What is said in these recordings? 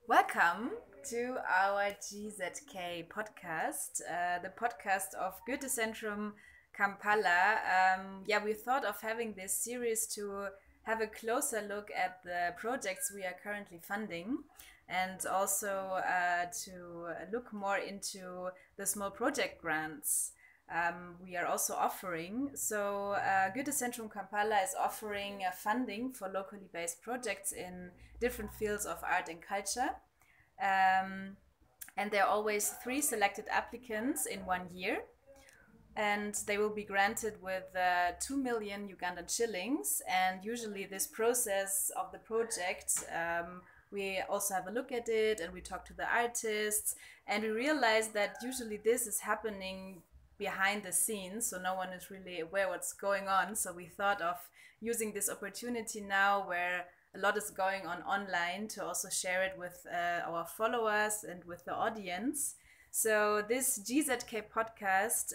Welcome to our GZK podcast, the podcast of Goethe-Zentrum Kampala. We thought of having this series to have a closer look at the projects we are currently funding and also to look more into the small project grants we are also offering. So, Goethe-Zentrum Kampala is offering funding for locally based projects in different fields of art and culture. Um, and there are always three selected applicants in 1 year. And they will be granted with 2 million Ugandan shillings. And usually, this process of the project, we also have a look at it and we talk to the artists. And we realize that usually this is happening behind the scenes, so no one is really aware what's going on. So we thought of using this opportunity now where a lot is going on online to also share it with our followers and with the audience. So this GZK podcast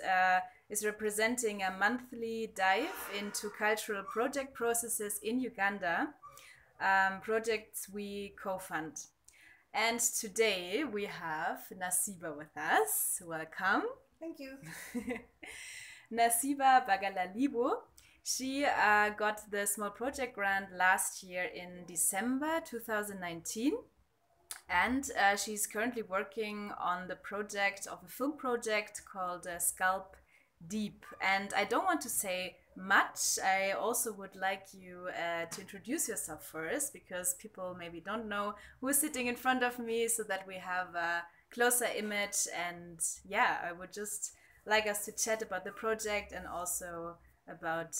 is representing a monthly dive into cultural project processes in Uganda, projects we co-fund. And today we have Naseeba with us. Welcome. Thank you. Naseeba Bagalaaliwo. She got the small project grant last year in December 2019. And she's currently working on the project of a film project called Scalp Deep. And I don't want to say much. I also would like you to introduce yourself first, because people maybe don't know who's sitting in front of me, so that we have a closer image. And I would just like us to chat about the project and also about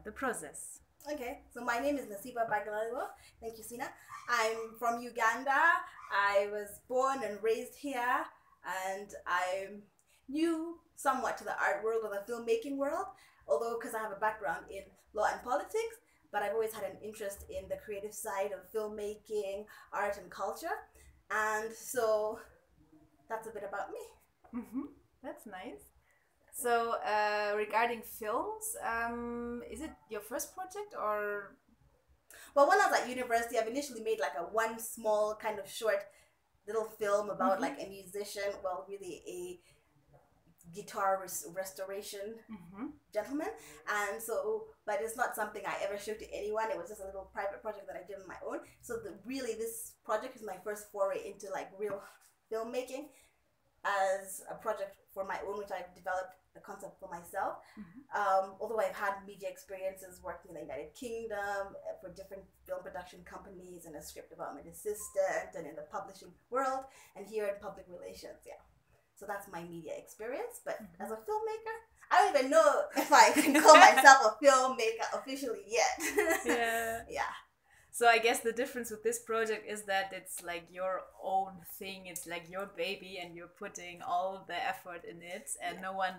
the process. Okay, so my name is Naseeba Bagalaaliwo. Thank you, Sina. I'm from Uganda. I was born and raised here, and I'm new somewhat to the art world or the filmmaking world, although because I have a background in law and politics, but I've always had an interest in the creative side of filmmaking, art, and culture. And so that's a bit about me. Mm-hmm. That's nice. So, regarding films, is it your first project or? Well, when I was at university, I've initially made like a one small kind of short little film about like a musician, well, really a guitar restoration gentleman. And so, but it's not something I ever showed to anyone. It was just a little private project that I did on my own. So really this project is my first foray into like real filmmaking as a project for my own, which I've developed the concept for myself. Although I've had media experiences working in the United Kingdom for different film production companies and a script development assistant and in the publishing world and here in public relations. Yeah. So that's my media experience. But as a filmmaker, I don't even know if I can call myself a filmmaker officially yet. Yeah. So I guess the difference with this project is that it's like your own thing. It's like your baby, and you're putting all the effort in it, and no one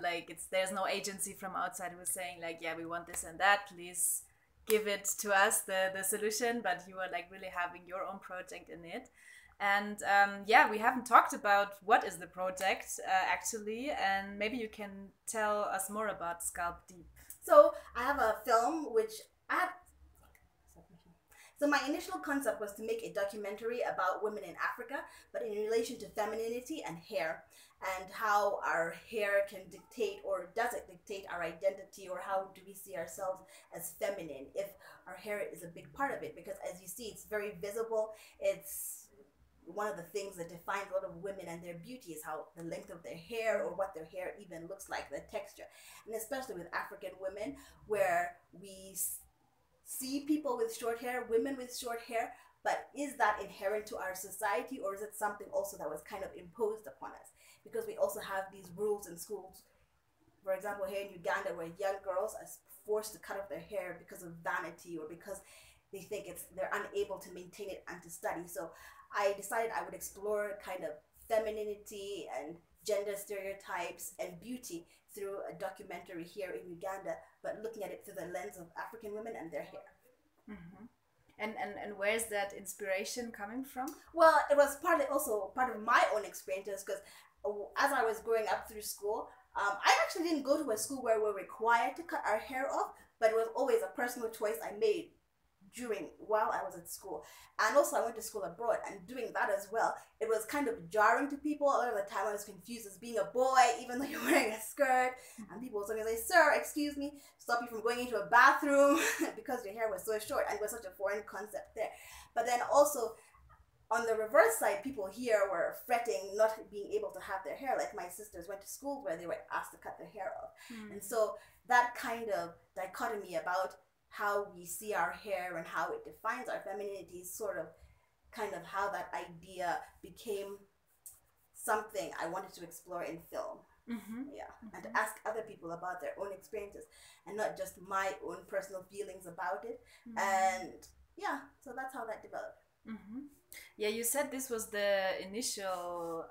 there's no agency from outside who's saying like, yeah, we want this and that. Please give it to us, the solution. But you are like really having your own project in it. And we haven't talked about what is the project actually, and maybe you can tell us more about Scalp Deep. So I have a film which I have. So my initial concept was to make a documentary about women in Africa, but in relation to femininity and hair, and how our hair can dictate, or does it dictate, our identity, or how do we see ourselves as feminine if our hair is a big part of it. Because as you see, it's very visible. It's one of the things that defines a lot of women and their beauty is how the length of their hair, or what their hair even looks like, the texture. And especially with African women, where we see people with short hair, women with short hair, but is that inherent to our society, or is it something also that was kind of imposed upon us? Because we also have these rules in schools, for example, here in Uganda, where young girls are forced to cut off their hair because of vanity, or because they think they're unable to maintain it and to study. So I decided I would explore kind of femininity and gender stereotypes and beauty through a documentary here in Uganda, but looking at it through the lens of African women and their hair. And where's that inspiration coming from? Well, it was partly also part of my own experiences, because as I was growing up through school, I actually didn't go to a school where we're required to cut our hair off, but it was always a personal choice I made while I was at school. And also I went to school abroad, and doing that as well, it was kind of jarring to people. A lot of the time I was confused as being a boy, even though you're wearing a skirt, and people would say, sir, excuse me, stop you from going into a bathroom because your hair was so short, and it was such a foreign concept there. But then also on the reverse side, people here were fretting not being able to have their hair. Like my sisters went to school where they were asked to cut their hair off. And so that kind of dichotomy about how we see our hair and how it defines our femininity is sort of kind of how that idea became something I wanted to explore in film. And to ask other people about their own experiences and not just my own personal feelings about it. And yeah, so that's how that developed. Yeah, you said this was the initial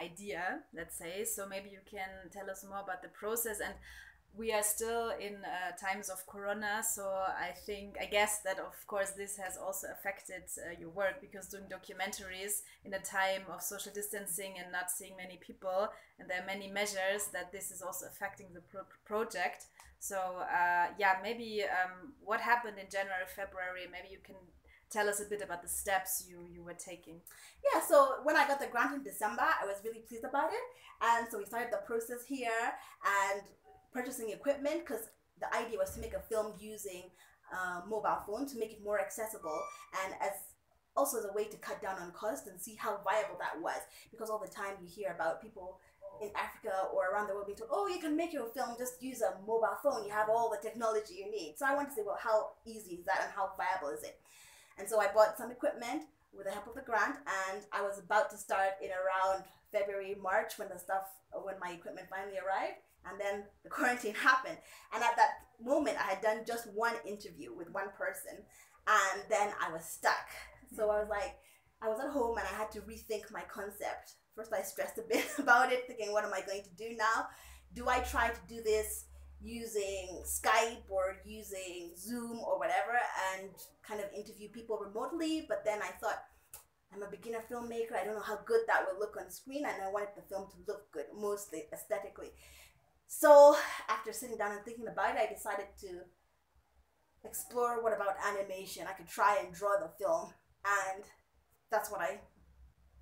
idea, let's say, so maybe you can tell us more about the process. And we are still in times of Corona, so I guess that of course this has also affected your work, because doing documentaries in a time of social distancing and not seeing many people, and there are many measures, that this is also affecting the project. So yeah, maybe what happened in January, February, maybe you can tell us a bit about the steps you were taking. Yeah, so when I got the grant in December, I was really pleased about it. And so we started the process here and purchasing equipment, because the idea was to make a film using mobile phone to make it more accessible, and also as a way to cut down on cost and see how viable that was. Because all the time you hear about people in Africa or around the world being told, oh, you can make your film, just use a mobile phone, you have all the technology you need. So I wanted to say, well, how easy is that and how viable is it? And so I bought some equipment with the help of the grant, and I was about to start in around February, March, when my equipment finally arrived, and then the quarantine happened. And at that moment, I had done just one interview with one person, and then I was stuck. So I was at home and I had to rethink my concept. First, I stressed a bit about it, thinking, what am I going to do now? Do I try to do this using Skype or using Zoom or whatever and kind of interview people remotely? But then I thought, I'm a beginner filmmaker, I don't know how good that will look on screen, and I wanted the film to look good, mostly aesthetically. So after sitting down and thinking about it, I decided to explore what about animation. I could try and draw the film, and that's what I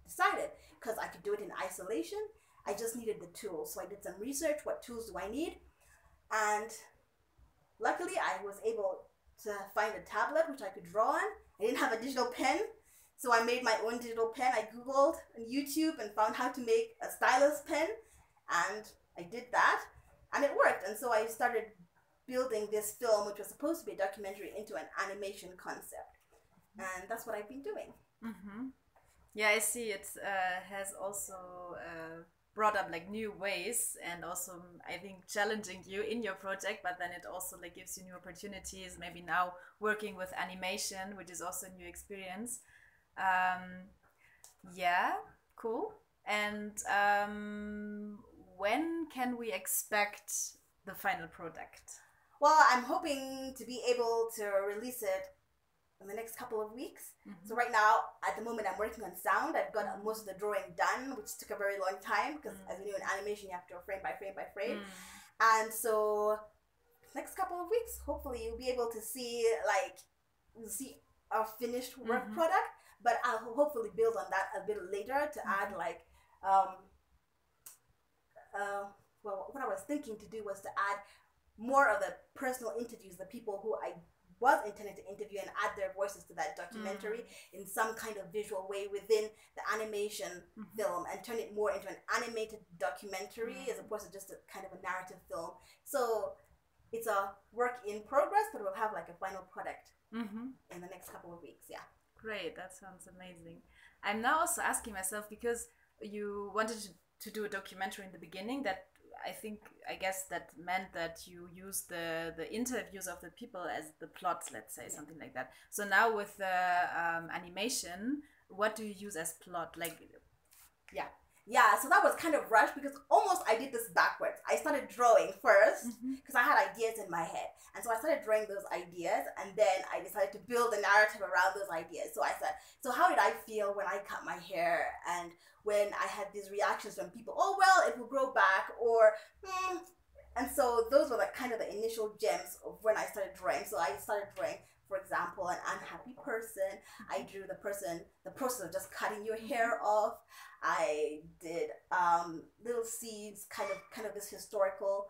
decided, because I could do it in isolation. I just needed the tools. So I did some research, what tools do I need? And luckily I was able to find a tablet which I could draw on. I didn't have a digital pen, so I made my own digital pen. I Googled on YouTube and found how to make a stylus pen, and I did that, and it worked. And so I started building this film, which was supposed to be a documentary, into an animation concept. And that's what I've been doing. Yeah, I see. It has also brought up like new ways, and also I think challenging you in your project, but then it also like gives you new opportunities, maybe now working with animation, which is also a new experience. Yeah, cool. And when can we expect the final product? Well, I'm hoping to be able to release it in the next couple of weeks. So right now, at the moment, I'm working on sound. I've got most of the drawing done, which took a very long time, because as you know, in animation, you have to go frame by frame by frame. And so next couple of weeks, hopefully you'll be able to see our finished work product, but I'll hopefully build on that a bit later to add well, what I was thinking to do was to add more of the personal interviews, the people who I was intended to interview, and add their voices to that documentary in some kind of visual way within the animation film, and turn it more into an animated documentary as opposed to just a kind of a narrative film. So it's a work in progress, but we'll have like a final product in the next couple of weeks. Yeah. Great, that sounds amazing. I'm now also asking myself, because you wanted to do a documentary in the beginning, that I guess that meant that you use the interviews of the people as the plots, let's say, something like that. So now with the animation, what do you use as plot? Yeah, so that was kind of rushed, because almost I did this backwards. I started drawing first because I had ideas in my head. And so I started drawing those ideas, and then I decided to build a narrative around those ideas. So I said, so how did I feel when I cut my hair, and when I had these reactions from people, oh, well, it will grow back, or, and so those were like kind of the initial gems of when I started drawing. So I started drawing for example, an unhappy person. I drew the process of just cutting your hair off. I did little seeds, kind of this historical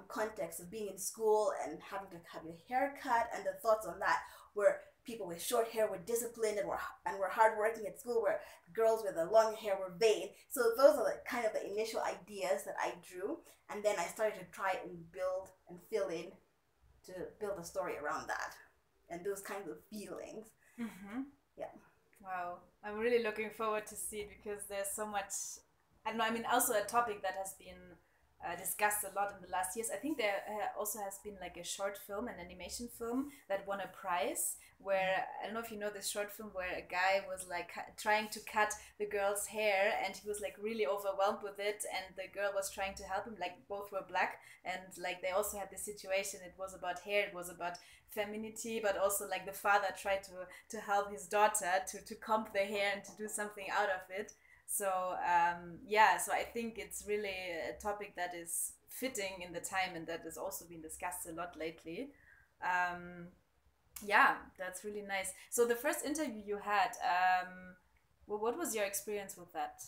context of being in school and having to have your hair cut, and the thoughts on that were people with short hair were disciplined and were hardworking at school, where girls with the long hair were vain. So those are kind of the initial ideas that I drew, and then I started to try and build and fill in to build a story around that and those kinds of feelings. Mm-hmm. Yeah. Wow, I'm really looking forward to see it, because there's so much. I don't know. I mean, also a topic that has been discussed a lot in the last years. I think there also has been like a short film, an animation film that won a prize. Where I don't know if you know this short film, where a guy was like trying to cut the girl's hair, and he was like really overwhelmed with it, and the girl was trying to help him. Like both were black, and like they also had this situation. It was about hair. It was about femininity, but also like the father tried to help his daughter to comb the hair and to do something out of it. So so I think it's really a topic that is fitting in the time, and that has also been discussed a lot lately. Yeah, that's really nice. So the first interview you had, what was your experience with that?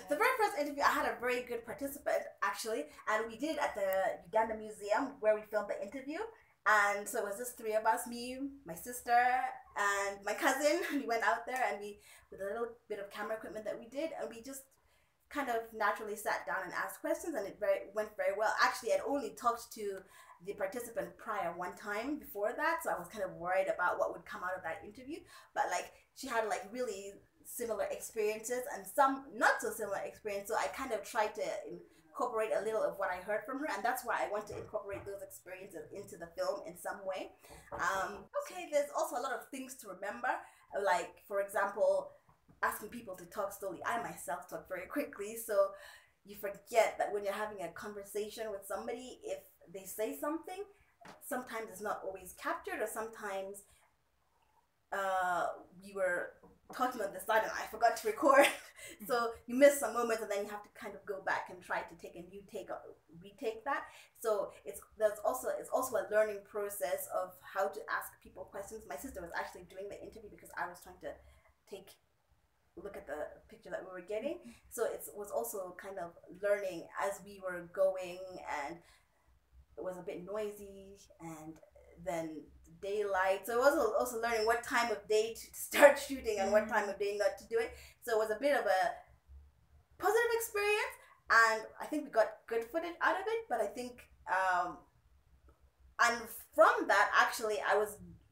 The very first interview, I had a very good participant actually, and we did it at the Uganda Museum where we filmed the interview. And so it was just three of us, me, my sister, and my cousin. We went out there, and we, with a little bit of camera equipment that we did, and we just kind of naturally sat down and asked questions, and it went very well. Actually, I'd only talked to the participant prior one time before that, so I was kind of worried about what would come out of that interview. But like, she had like really similar experiences and some not so similar experience, so I kind of tried to incorporate a little of what I heard from her, and that's why I want to incorporate those experiences into the film in some way. Okay, there's also a lot of things to remember, like for example, asking people to talk slowly. I myself talk very quickly, so you forget that when you're having a conversation with somebody, if they say something, sometimes it's not always captured, or sometimes we were talking on the side and I forgot to record. So you miss some moments, and then you have to kind of go back and try to take a new retake that. So it's also a learning process of how to ask people questions. My sister was actually doing the interview because I was trying to look at the picture that we were getting. So it was also kind of learning as we were going, and it was a bit noisy, and then daylight. So it was also learning what time of day to start shooting and what time of day not to do it. So it was a bit of a positive experience, and I think we got good footage out of it. But I think, and from that, actually,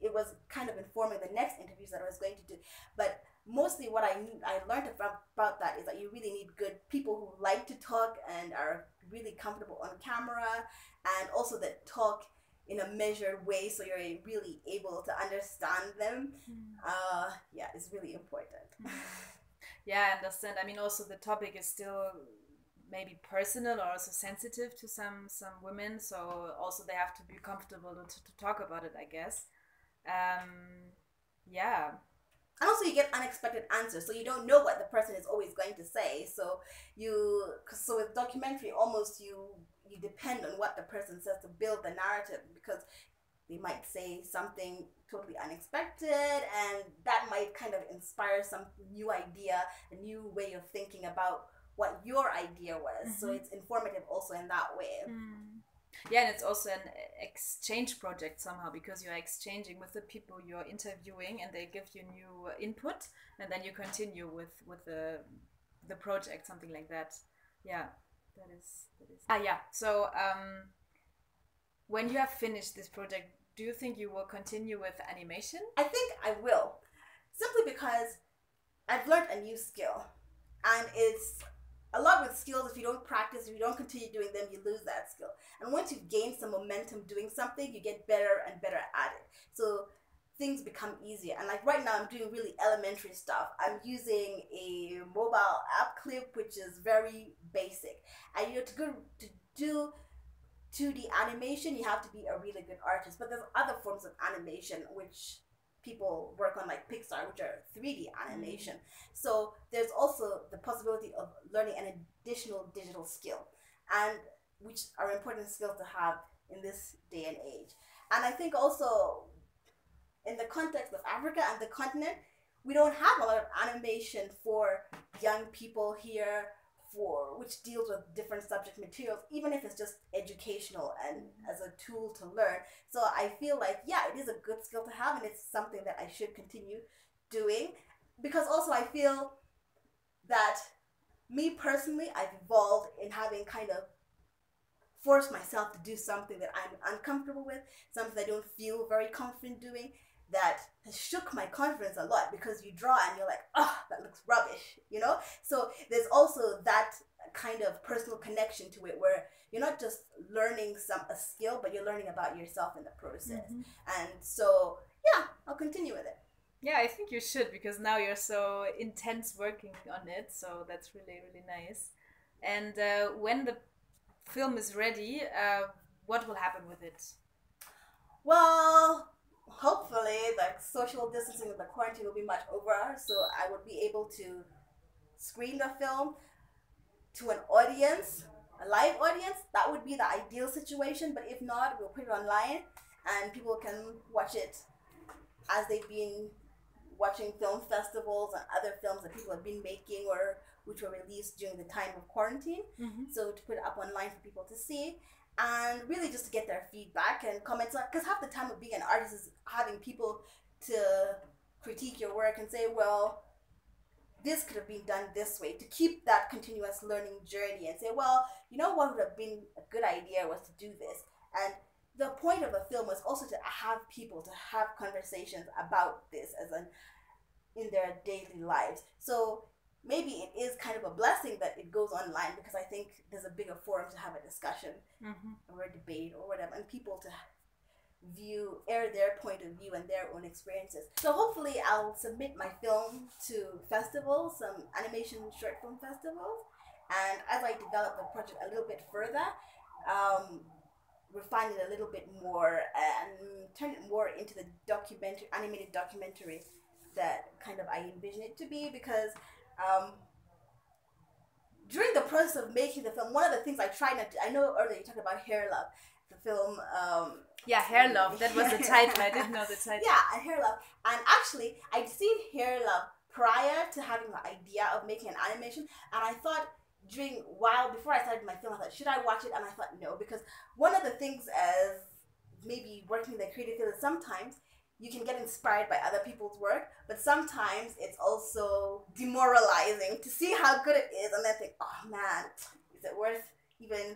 it was kind of informing the next interviews that I was going to do. But mostly what I learned about that is that you really need good people who like to talk and are really comfortable on camera, and also that talk in a measured way, so you're really able to understand them. It's really important. Yeah, I understand. I mean, also the topic is still maybe personal or also sensitive to some women, so also they have to be comfortable to talk about it, I guess. Yeah. And also you get unexpected answers, so you don't know what the person is always going to say. So with documentary, almost you depend on what the person says to build the narrative, because they might say something totally unexpected, and that might kind of inspire some new idea, a new way of thinking about what your idea was. So it's informative also in that way. Yeah, and it's also an exchange project somehow, because you're exchanging with the people you're interviewing, and they give you new input, and then you continue with the project, something like that. Yeah, that is. So when you have finished this project, do you think you will continue with animation? I think I will, simply because I've learned a new skill, and it's a lot with skills. If you don't practice, if you don't continue doing them, you lose that skill. And once you've gained some momentum doing something, you get better and better at it. So things become easier. And like right now, I'm doing really elementary stuff. I'm using a mobile app clip, which is very basic. And to do 2D animation, you have to be a really good artist. But there's other forms of animation which people work on, like Pixar, which are 3D animation. So there's also the possibility of learning an additional digital skill, and which are important skills to have in this day and age. And I think also in the context of Africa and the continent, we don't have a lot of animation for young people here, for which deals with different subject materials, even if it's just educational and as a tool to learn. So I feel like, yeah, it is a good skill to have, and it's something that I should continue doing, because also I feel that me personally, I've evolved in having kind of forced myself to do something that I'm uncomfortable with, something I don't feel very confident doing, that has shook my confidence a lot, because you draw and you're like, oh, that looks rubbish, you know? So there's also that kind of personal connection to it, where you're not just learning a skill, but you're learning about yourself in the process. And so, yeah, I'll continue with it. Yeah, I think you should, because now you're so intense working on it, so that's really, really nice. And when the film is ready, what will happen with it? Well, hopefully the social distancing of the quarantine will be much over, so I would be able to screen the film to an audience, a live audience. That would be the ideal situation, but if not, we'll put it online and people can watch it as they've been watching film festivals and other films that people have been making, or which were released during the time of quarantine. So to put it up online for people to see, and really just to get their feedback and comments, because half the time of being an artist is having people to critique your work and say, well, this could have been done this way, to keep that continuous learning journey, and say, well, you know what would have been a good idea was to do this. And the point of a film was also to have people to have conversations about this in their daily lives. So maybe it is kind of a blessing that it goes online, because I think there's a bigger forum to have a discussion or a debate or whatever, and people to air their point of view and their own experiences. So hopefully I'll submit my film to festivals, some animation short film festivals, and as I develop the project a little bit further, refine it a little bit more and turn it more into the animated documentary that kind of I envision it to be. Because during the process of making the film, one of the things I tried not to, I know earlier you talked about Hair Love, the film. Hair Love, that was the title. I didn't know the title. Yeah, and Hair Love. And actually, I'd seen Hair Love prior to having the idea of making an animation, and I thought before I started my film, I thought, should I watch it? And I thought no, because one of the things as maybe working in the creative field is sometimes you can get inspired by other people's work, but sometimes it's also demoralizing to see how good it is and then think, oh man, is it worth even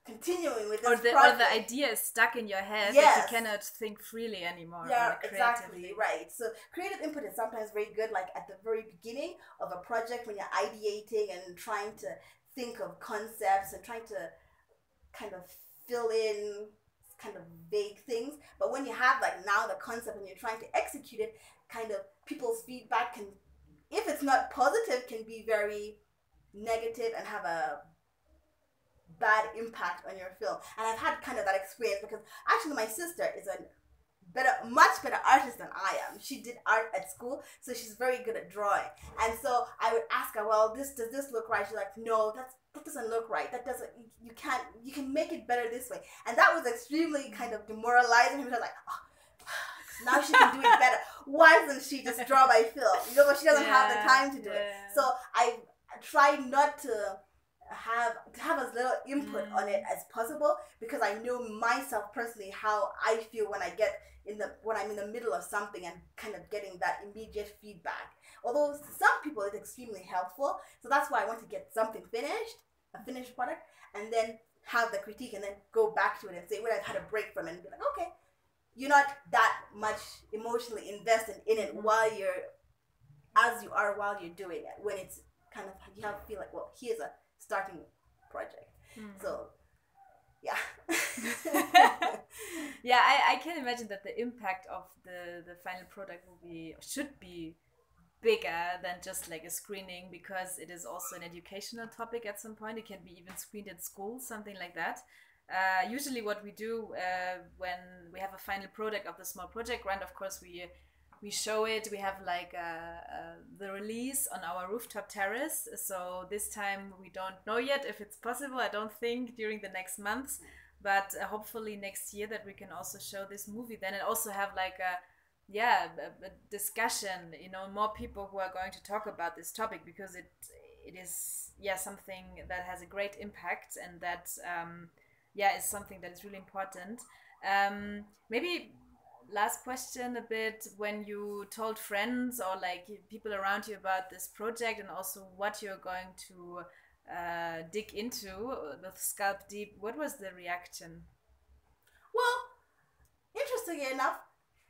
continuing with this project? Or the idea is stuck in your head that you cannot think freely anymore. Yeah, exactly, right. So creative input is sometimes very good, like at the very beginning of a project when you're ideating and trying to think of concepts and trying to kind of fill in kind of vague things. But when you have like now the concept and you're trying to execute it, kind of people's feedback can, if it's not positive, can be very negative and have a bad impact on your film. And I've had kind of that experience, because actually my sister is a much better artist than I am. She did art at school, so she's very good at drawing. And so I would ask her, well, does this look right? She's like, no, that doesn't look right. That doesn't, you can make it better this way. And that was extremely kind of demoralizing. She was like, oh, now she can do it better. Why doesn't she just draw my film? You know, but she doesn't have the time to do it. So I tried not to have as little input on it as possible, because I know myself personally how I feel when I'm in the middle of something and kind of getting that immediate feedback. Although some people it's extremely helpful, so that's why I want to get something finished, a finished product, and then have the critique and then go back to it and say when I've had a break from it and be like, okay, you're not that much emotionally invested in it while you're doing it, when it's kind of you have to feel like, well, here's a starting project. So yeah. Yeah, I can imagine that the impact of the final product should be bigger than just like a screening, because it is also an educational topic at some point. It can be even screened at school, something like that. Usually what we do when we have a final product of the small project grant, of course we show it. We have like the release on our rooftop terrace. So this time we don't know yet if it's possible. I don't think during the next months, but hopefully next year that we can also show this movie then, and also have like a discussion, you know, more people who are going to talk about this topic, because it is something that has a great impact, and that is something that is really important. Maybe last question a bit, when you told friends or like people around you about this project and also what you're going to dig into with Scalp Deep, what was the reaction? Well, interestingly enough,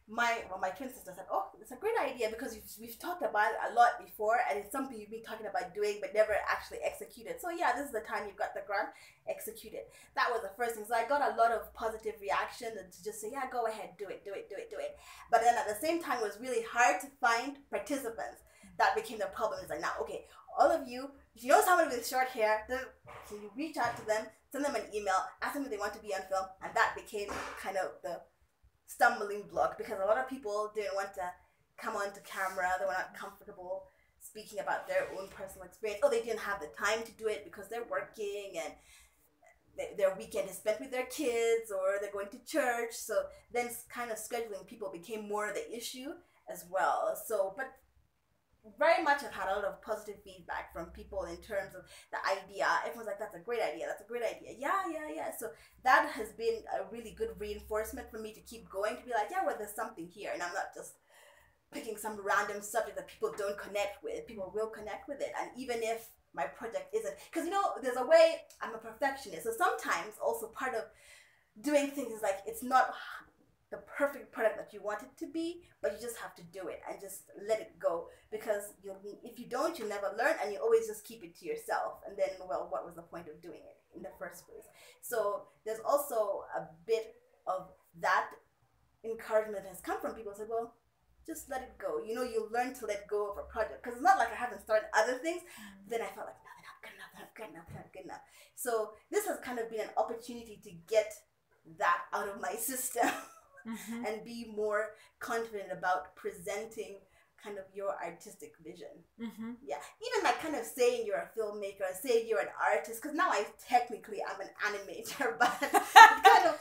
my twin sister said, "Oh, it's a great idea because we've talked about it a lot before, and it's something you've been talking about doing but never actually executed. So yeah, this is the time you've got the grant, execute it." That was the first thing. So I got a lot of positive reaction and to just say, "Yeah, go ahead, do it, do it, do it, do it." But then at the same time, it was really hard to find participants. That became the problem. It's like, now, okay, all of you, if you know someone with short hair, so you reach out to them, send them an email, ask them if they want to be on film, and that became kind of the stumbling block, because a lot of people didn't want to come onto camera. They were not comfortable speaking about their own personal experience, or they didn't have the time to do it because they're working and their weekend is spent with their kids, or they're going to church. So then kind of scheduling people became more the issue as well. So, but very much I've had a lot of positive feedback from people in terms of the idea. Everyone's like, "That's a great idea, that's a great idea." Yeah. So that has been a really good reinforcement for me to keep going, to be like, yeah, well, there's something here, and I'm not just picking some random subject that people don't connect with. People will connect with it. And even if my project isn't, because, you know, there's a way, I'm a perfectionist, so sometimes also part of doing things is like, it's not the perfect product that you want it to be, but you just have to do it and just let it go, because if you don't, you'll never learn, and you always just keep it to yourself, and then, well, what was the point of doing it in the first place? So there's also a bit of that encouragement that has come from people. Say, well, just let it go. You know, you learn to let go of a project, because it's not like I haven't started other things. Then I felt like, no, they're not good enough, they're not good enough, they're not good enough. So this has kind of been an opportunity to get that out of my system. Mm-hmm. And be more confident about presenting kind of your artistic vision. Mm-hmm. Yeah, even like kind of saying you're a filmmaker, saying you're an artist, because now I'm an animator, but kind of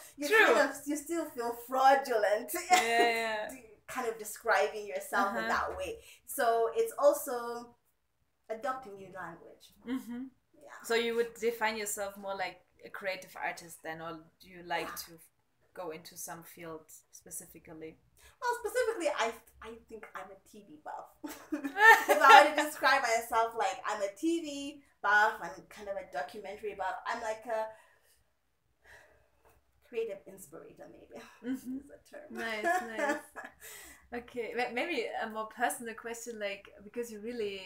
you still feel fraudulent. Yeah. Kind of describing yourself in that way. So it's also adopting new language. Mm-hmm. Yeah. So you would define yourself more like a creative artist then, or do you like to go into some field specifically? Well, specifically, I think I'm a TV buff. If I were to describe myself, like, I'm a TV buff, I'm kind of a documentary buff, I'm like a creative inspirator, maybe. Mm-hmm. Is a term. Nice. Okay, maybe a more personal question, like, because you really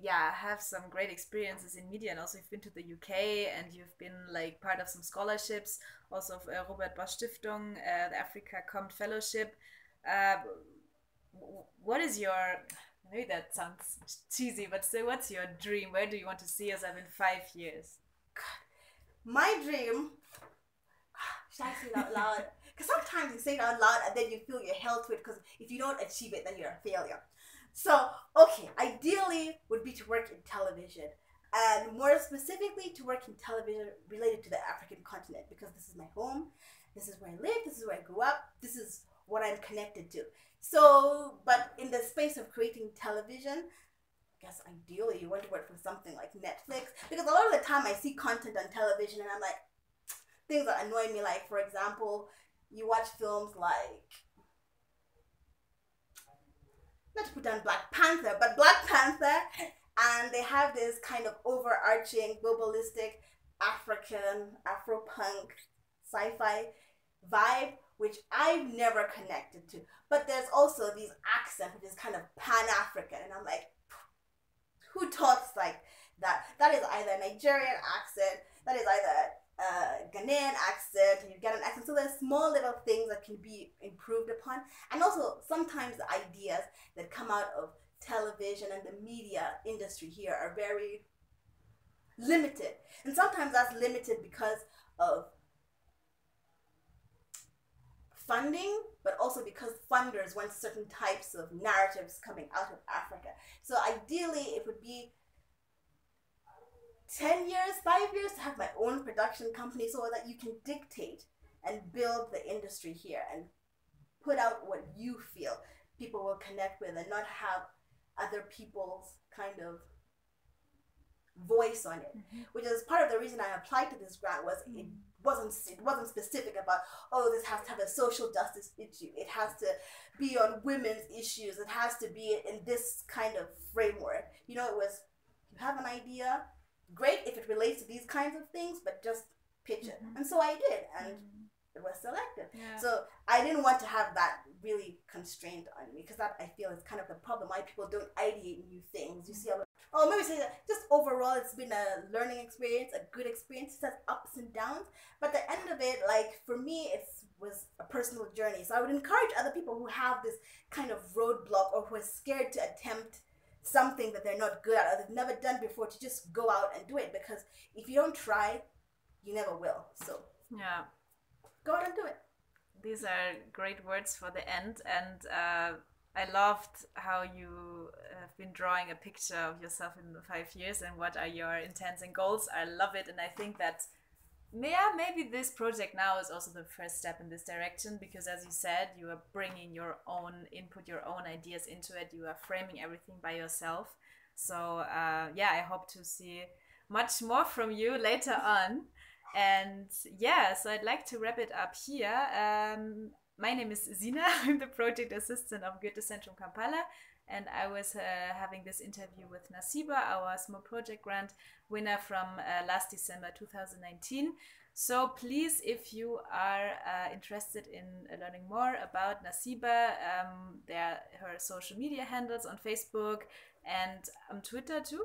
have some great experiences in media, and also you've been to the UK, and you've been like part of some scholarships, also of Robert Bosch Stiftung, the Africa Commed Fellowship. What is your, maybe that sounds cheesy, but say, what's your dream? Where do you want to see yourself in 5 years? My dream, should I say it out loud? Because sometimes you say it out loud and then you feel you're held to it, because if you don't achieve it, then you're a failure. So, okay, ideally would be to work in television, and more specifically to work in television related to the African continent, because this is my home, this is where I live, this is where I grew up, this is what I'm connected to. So, but in the space of creating television, I guess ideally you want to work for something like Netflix, because a lot of the time I see content on television and I'm like, things that annoy me, like, for example, you watch films like, not to put down Black Panther, but Black Panther, and they have this kind of overarching, globalistic, African, Afro-punk, sci-fi vibe, which I've never connected to. But there's also these accents, which is kind of Pan-African, and I'm like, who talks like that? That is either a Nigerian accent, that is either Ghanaian accent, and you get an accent. So there's small little things that can be improved upon, and also sometimes the ideas that come out of television and the media industry here are very limited, and sometimes that's limited because of funding, but also because funders want certain types of narratives coming out of Africa. So ideally it would be 10 years, 5 years to have my own production company so that you can dictate and build the industry here and put out what you feel people will connect with and not have other people's kind of voice on it, which is part of the reason I applied to this grant. Was it wasn't specific about, oh, this has to have a social justice issue, it has to be on women's issues, it has to be in this kind of framework. You know, it was, you have an idea, great if it relates to these kinds of things, but just pitch it. And so I did, and it was selected. So I didn't want to have that really constrained on me, because that, I feel, is kind of the problem, why people don't ideate new things. You see, maybe say that just overall it's been a learning experience, a good experience. It has ups and downs, but the end of it, like for me, it was a personal journey. So I would encourage other people who have this kind of roadblock, or who are scared to attempt something that they're not good at or they've never done before, to just go out and do it, because if you don't try, you never will. So go out and do it. These are great words for the end, and I loved how you have been drawing a picture of yourself in 5 years and what are your intents and goals. I love it, and I think that maybe this project now is also the first step in this direction, because as you said, you are bringing your own input, your own ideas into it. You are framing everything by yourself. So I hope to see much more from you later on. And so I'd like to wrap it up here. My name is Sina. I'm the project assistant of GZK Kampala, and I was having this interview with Naseeba, our small project grant winner from last December 2019. So please, if you are interested in learning more about Naseeba, there are her social media handles on Facebook and on Twitter too.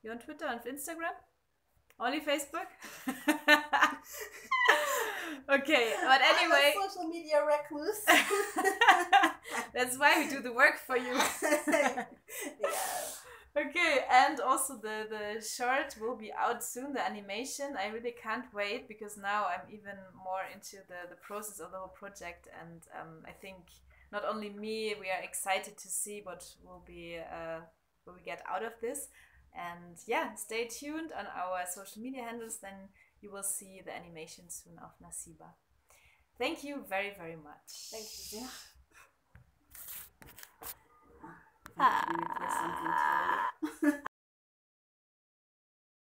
You're on Twitter and Instagram? Only Facebook? Okay, but anyway. I'm a social media recluse. That's why we do the work for you. Okay, and also the short will be out soon, the animation. I really can't wait, because now I'm even more into the process of the whole project, and I think not only me, we are excited to see what will be what we get out of this. And stay tuned on our social media handles, then you will see the animation soon of Naseeba. Thank you very, very much. Thank you. I have to something to tell you.